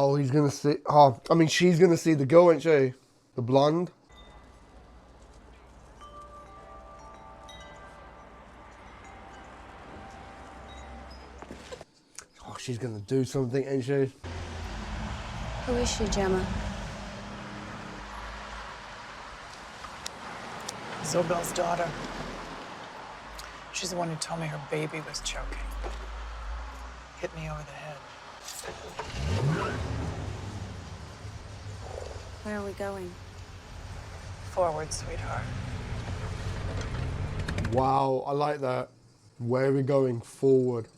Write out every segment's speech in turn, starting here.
Oh, he's gonna see. Oh, I mean, she's gonna see the girl, ain't she? The blonde. Oh, she's gonna do something, ain't she? Who is she, Gemma? Zobel's daughter. She's the one who told me her baby was choking. Hit me over the head. Where are we going? Forward, sweetheart. Wow, I like that. Where are we going? Forward.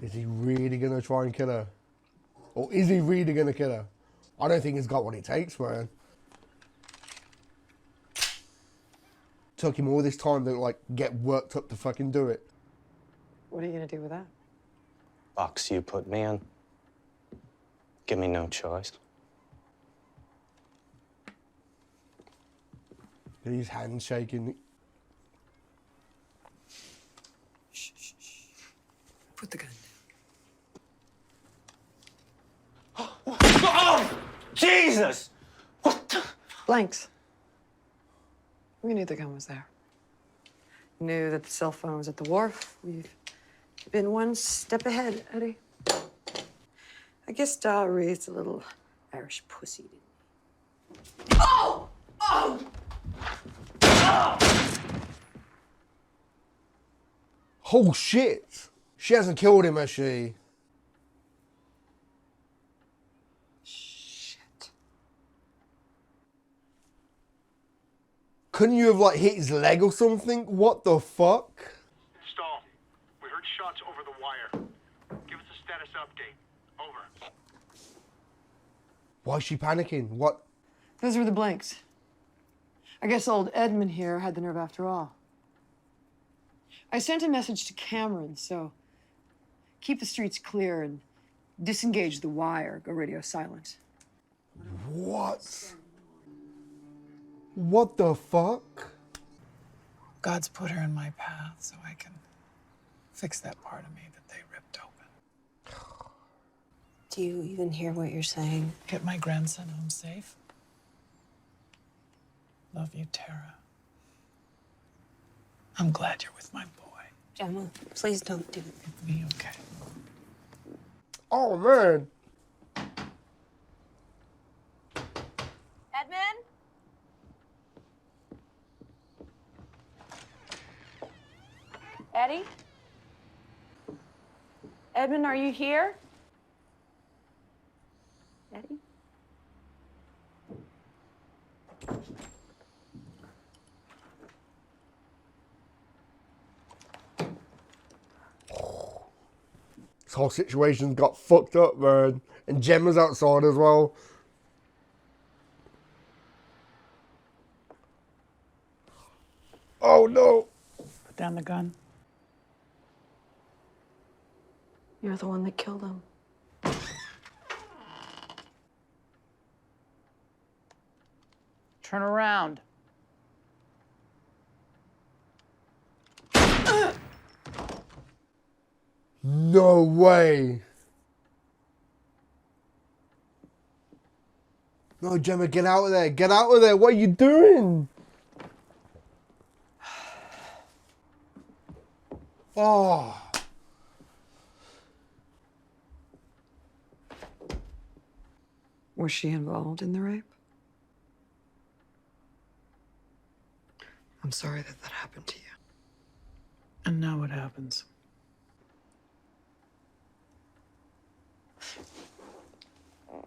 Is he really gonna try and kill her? Or is he really gonna kill her? I don't think he's got what it takes, man. Took him all this time to, like, get worked up to fucking do it. What are you gonna do with that? Box you put me in. Give me no choice. His hands shaking. Shh, shh, shh. Put the gun down. Oh! Jesus! What the? Blanks. We knew the gun was there. Knew that the cell phone was at the wharf. We've been one step ahead, Eddie. I guess Da raised a little Irish pussy, didn't he? Oh! Oh! Oh! Oh shit! She hasn't killed him, has she? Shit. Couldn't you have, like, hit his leg or something? What the fuck? Stall. We heard shots over the wire. Give us a status update. Over. Why is she panicking? What? Those were the blanks. I guess old Edmund here had the nerve after all. I sent a message to Cameron, so keep the streets clear and disengage the wire. Go radio silent. What? What the fuck? God's put her in my path so I can fix that part of me that they ripped open. Do you even hear what you're saying? Get my grandson home safe. Love you, Tara. I'm glad you're with my boy. Gemma, please don't do it. It'll be okay. Oh, man. Edmund? Eddie? Edmund, are you here? Eddie? This whole situation got fucked up, man. And Gemma's outside as well. Oh, no. Put down the gun. You're the one that killed him. Turn around. No way. No, Gemma, get out of there. Get out of there. What are you doing? Oh. Was she involved in the rape? I'm sorry that that happened to you. And now what happens?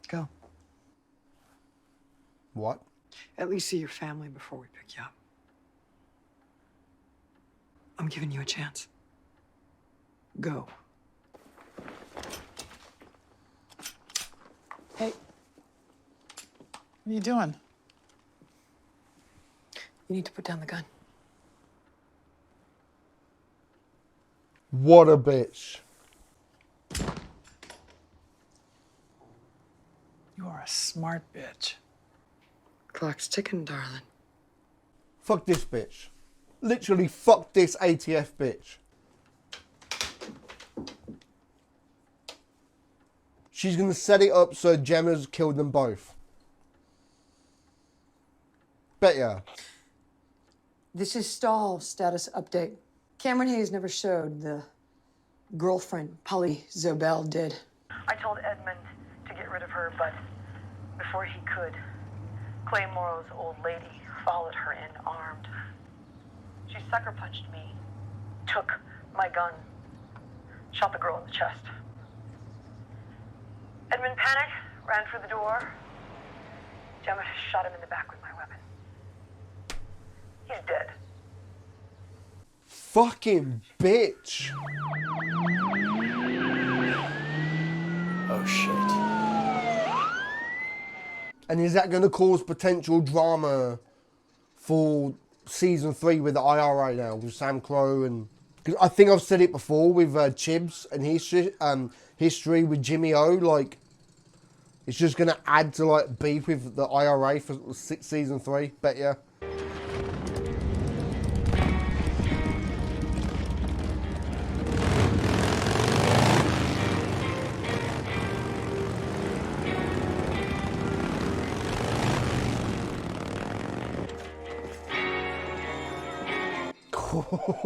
Go. What? At least see your family before we pick you up. I'm giving you a chance. Go. Hey. What are you doing? You need to put down the gun. What a bitch. You are a smart bitch. Clock's ticking, darling. Fuck this bitch. Literally fuck this ATF bitch. She's gonna set it up so Gemma's killed them both. Bet ya. This is Stahl status update. Cameron Hayes never showed. The girlfriend, Polly Zobel, did. I told Edmund to get rid of her, but before he could, Clay Morrow's old lady followed her in armed. She sucker punched me, took my gun, shot the girl in the chest. Edmund panicked, ran for the door. Gemma shot him in the back with my weapon. He's dead. Fucking bitch. Oh, shit. And is that going to cause potential drama for season 3 with the IRA now, with Sam Crow? And cause I think I've said it before with Chibs and history with Jimmy O. Like, it's just going to add to like beef with the IRA for season 3. Bet ya.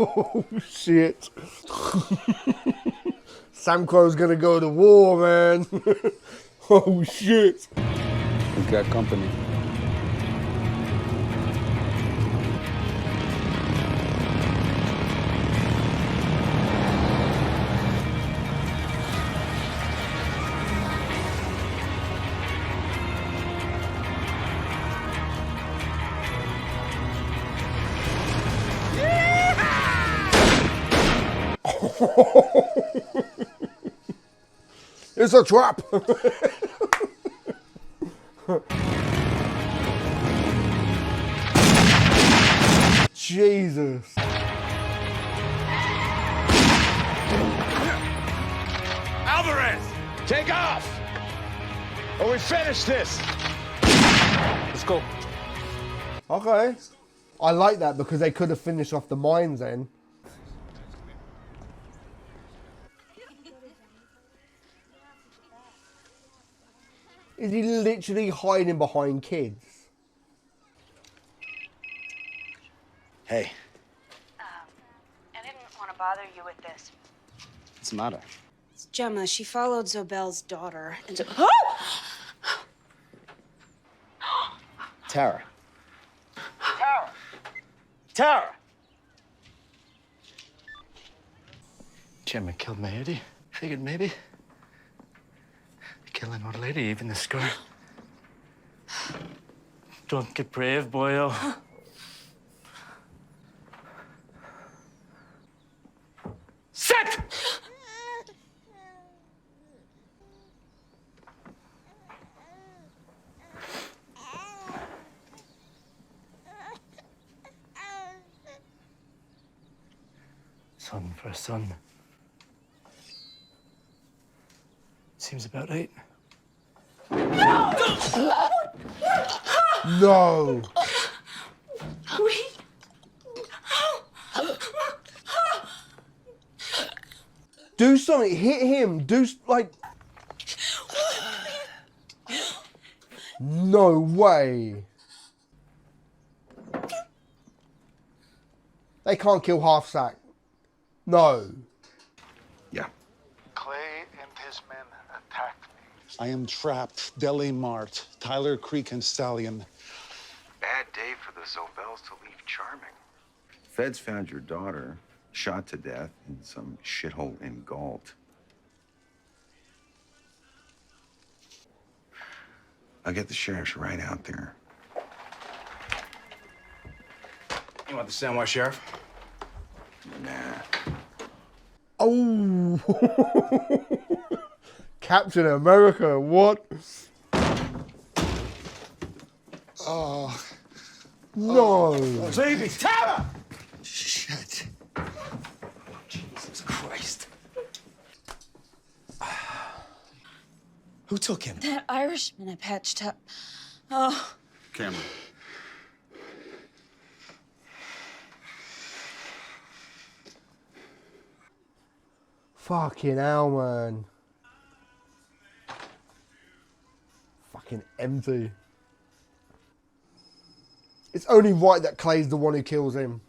Oh, shit. Sam Crow's gonna go to war, man. Oh, shit. We've got company. It's a trap. Jesus. Alvarez! Take off! Or we finish this! Let's go. Okay. I like that because they could have finished off the mines then. Is he literally hiding behind kids? Hey, I didn't want to bother you with this. what's the matter? It's Gemma. She followed Zobel's daughter and... Tara. Tara! Tara! Gemma killed my Eddie. Figured maybe. Killing old lady, even the scar. Don't get brave, boyo. Sit! Son for a son. Seems about right. No. Do something. Hit him. Do like. No way. They can't kill half sack. No. Yeah. Clay and his men attacked me. I am trapped. Deli Mart, Tyler Creek and Stallion. Bad day for the Zobels to leave Charming. Feds found your daughter shot to death in some shithole in Galt. I'll get the sheriffs right out there. You want the Samoa Sheriff? Nah. Oh. Captain America, what? Oh. No. Baby, Tara! Shit. Jesus Christ. Who took him? That Irishman I patched up. Oh, camera. Fucking hell, man. Fucking empty. It's only right that Clay's the one who kills him.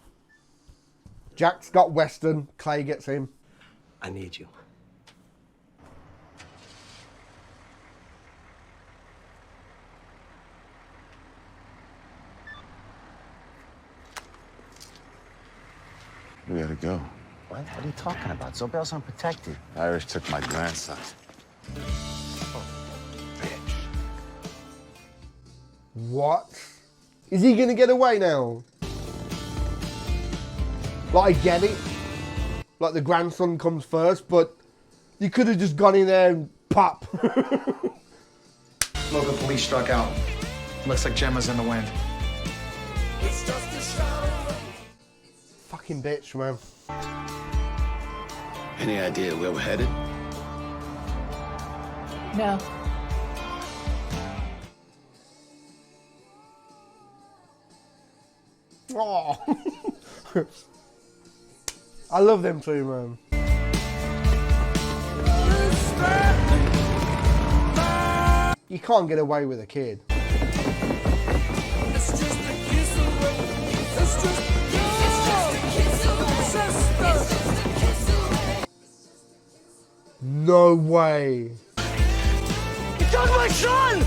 Jack's got Western, Clay gets him. I need you. We gotta go. What? What are you talking about? Zobel's unprotected. Irish took my grandson. What? Is he gonna get away now? Like, I get it. Like, the grandson comes first, but you could have just gone in there and pop. Local police struck out. Looks like Gemma's in the wind. Fucking bitch, man. Any idea where we're headed? No. Oh. I love them too, man. You can't get away with a kid. No way. You took my son!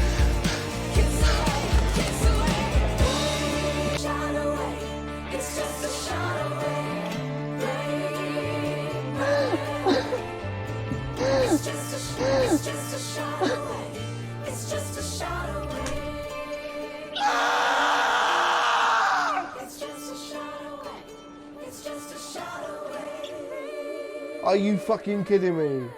Are you fucking kidding me?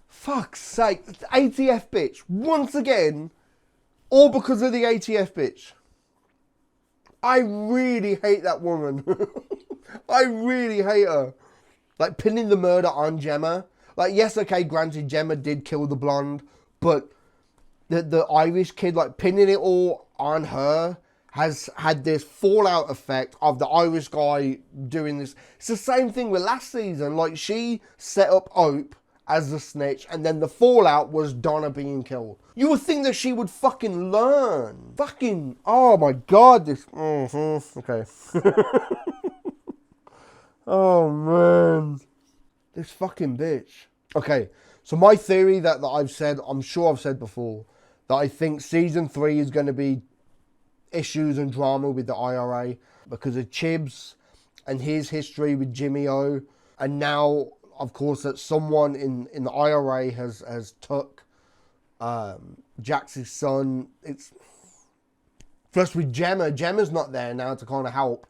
Fuck's sake, the ATF bitch, once again, all because of the ATF bitch. I really hate that woman. I really hate her. Like, pinning the murder on Gemma. Like, yes, okay, granted, Gemma did kill the blonde, but the Irish kid, like, pinning it all on her has had this fallout effect of the Irish guy doing this. It's the same thing with last season. Like, she set up Ope as the snitch, and then the fallout was Donna being killed. You would think that she would fucking learn. Fucking, oh my god, this, okay. Oh man. This fucking bitch. Okay, so my theory that I've said, I'm sure I've said before, that I think season 3 is going to be issues and drama with the IRA because of Chibs and his history with Jimmy O, and now, of course, that someone in the IRA has took Jax's son. It's plus with Gemma's not there now to kind of help,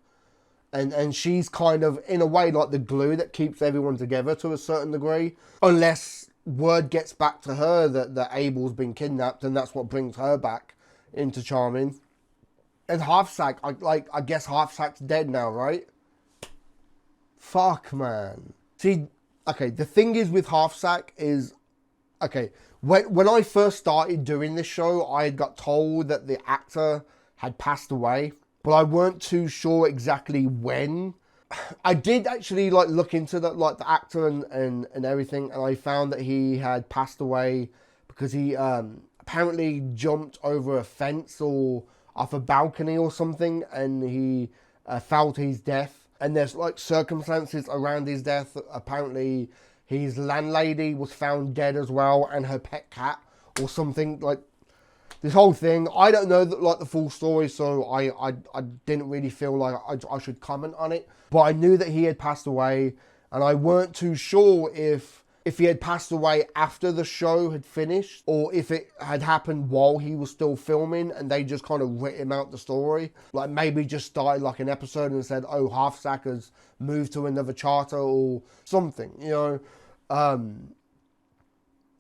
and she's kind of in a way like the glue that keeps everyone together to a certain degree, unless word gets back to her that Abel's been kidnapped, and that's what brings her back into Charming. And Half-Sack, I guess Half-Sack's dead now, right? Fuck, man. See, okay, the thing is with Half-Sack is, okay, when I first started doing this show, I had got told that the actor had passed away, but I weren't too sure exactly when. I did actually like look into that, like the actor and everything, and I found that he had passed away because he apparently jumped over a fence or off a balcony or something, and he fell to his death. And there's like circumstances around his death. Apparently his landlady was found dead as well, and her pet cat or something. Like this whole thing, I don't know like the full story, so I didn't really feel like I should comment on it. But I knew that he had passed away, and I weren't too sure if he had passed away after the show had finished, or if it had happened while he was still filming and they just kind of writ him out the story. Like maybe just started like an episode and said, oh, Half-Sack has moved to another charter or something, you know.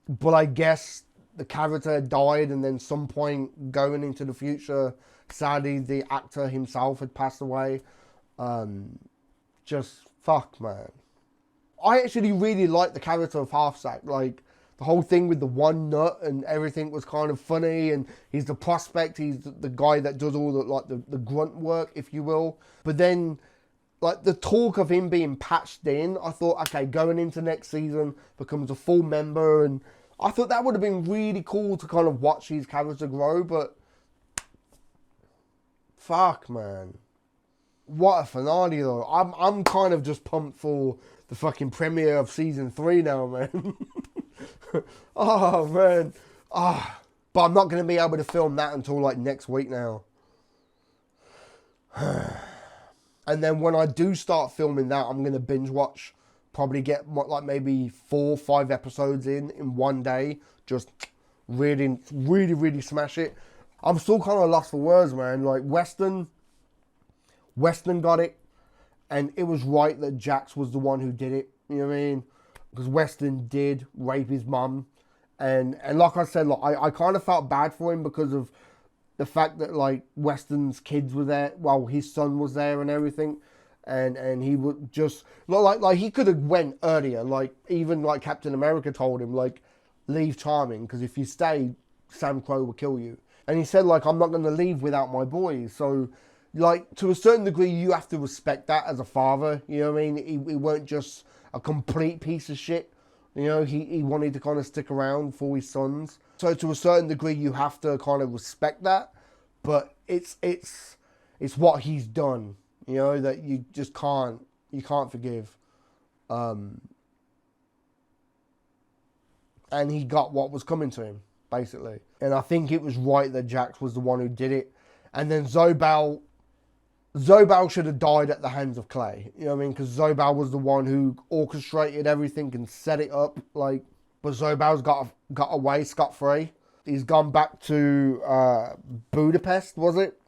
But I guess the character died, and then some point going into the future, sadly, the actor himself had passed away. Just Fuck, man. I actually really like the character of Half-Sack. Like, the whole thing with the one nut and everything was kind of funny, and he's the prospect, he's the guy that does all the, like, the grunt work, if you will. But then, like, the talk of him being patched in, I thought, okay, going into next season, becomes a full member, and I thought that would have been really cool to kind of watch his character grow, but fuck, man. What a finale, though. I'm kind of just pumped for the fucking premiere of season 3 now, man. Oh, man. Ah, but I'm not going to be able to film that until, like, next week now. And then when I do start filming that, I'm going to binge watch. Probably get, like, maybe 4 or 5 episodes in one day. Just really, really, really smash it. I'm still kind of lost for words, man. Like, Weston got it. And it was right that Jax was the one who did it. You know what I mean? Because Weston did rape his mum. And like I said, like, I kind of felt bad for him because of the fact that, like, Weston's kids were there. Well, his son was there and everything. And he would just... Like he could have went earlier. Like, even, like, Captain America told him, like, leave Charming. Because if you stay, Sam Crow will kill you. And he said, like, I'm not going to leave without my boys. So... like, to a certain degree, you have to respect that as a father. You know what I mean? He weren't just a complete piece of shit. You know, he wanted to kind of stick around for his sons. So to a certain degree, you have to kind of respect that. But it's what he's done. You know, that you just can't forgive. And he got what was coming to him, basically. And I think it was right that Jax was the one who did it. And then Zobel should have died at the hands of Clay. You know what I mean? Because Zobel was the one who orchestrated everything and set it up. Like, but Zobel's got away scot-free. He's gone back to Budapest, was it?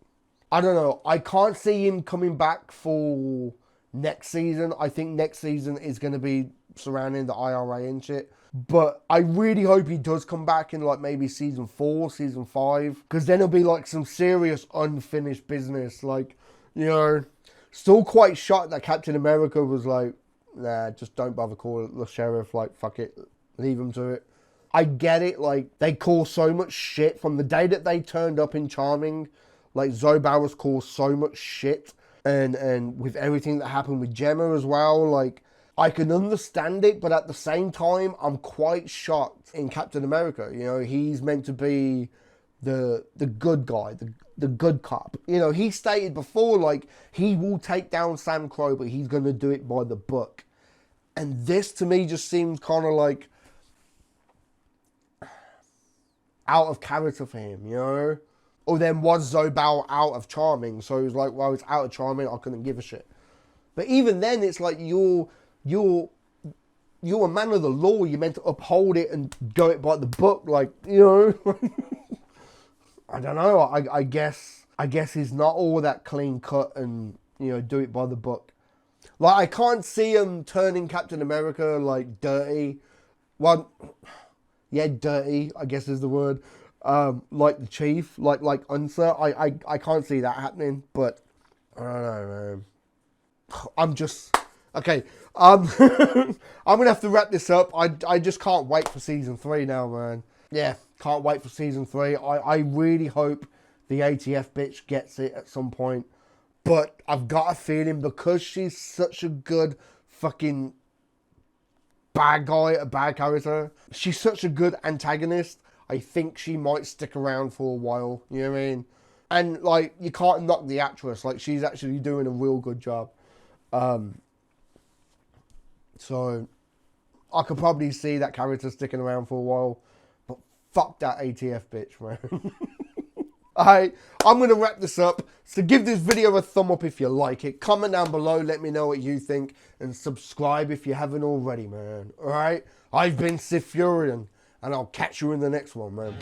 I don't know. I can't see him coming back for next season. I think next season is going to be surrounding the IRA and shit. But I really hope he does come back in, like, maybe season 4, season 5. Because then it'll be, like, some serious unfinished business. Like, you know, still quite shocked that Captain America was like, nah, just don't bother calling the sheriff. Like, fuck it. Leave him to it. I get it. Like, they caused so much shit from the day that they turned up in Charming. Like, Zobel was caused so much shit. And with everything that happened with Gemma as well, like, I can understand it, but at the same time, I'm quite shocked in Captain America. You know, he's meant to be the good guy, the good cop. You know, he stated before, like, he will take down Sam Crow, but he's going to do it by the book. And this, to me, just seems kind of like out of character for him, you know? Or then was Zobel out of Charming? So he was like, well, it's out of Charming, I couldn't give a shit. But even then, it's like you're a man of the law. You're meant to uphold it and go it by the book. Like, you know, I don't know. I guess he's not all that clean cut and, you know, do it by the book. Like, I can't see him turning Captain America, like, dirty. Well, yeah, dirty, I guess is the word. Like the Chief, like Unser. I can't see that happening, but I don't know, man. I'm just... Okay, I'm going to have to wrap this up. I just can't wait for season 3 now, man. Yeah, can't wait for season 3. I really hope the ATF bitch gets it at some point. But I've got a feeling because she's such a good fucking bad guy, a bad character. She's such a good antagonist. I think she might stick around for a while. You know what I mean? And, like, you can't knock the actress. Like, she's actually doing a real good job. So, I could probably see that character sticking around for a while. But fuck that ATF bitch, man. Alright, I'm going to wrap this up. So give this video a thumb up if you like it. Comment down below, let me know what you think. And subscribe if you haven't already, man. Alright? I've been SiTHFuRioN. And I'll catch you in the next one, man.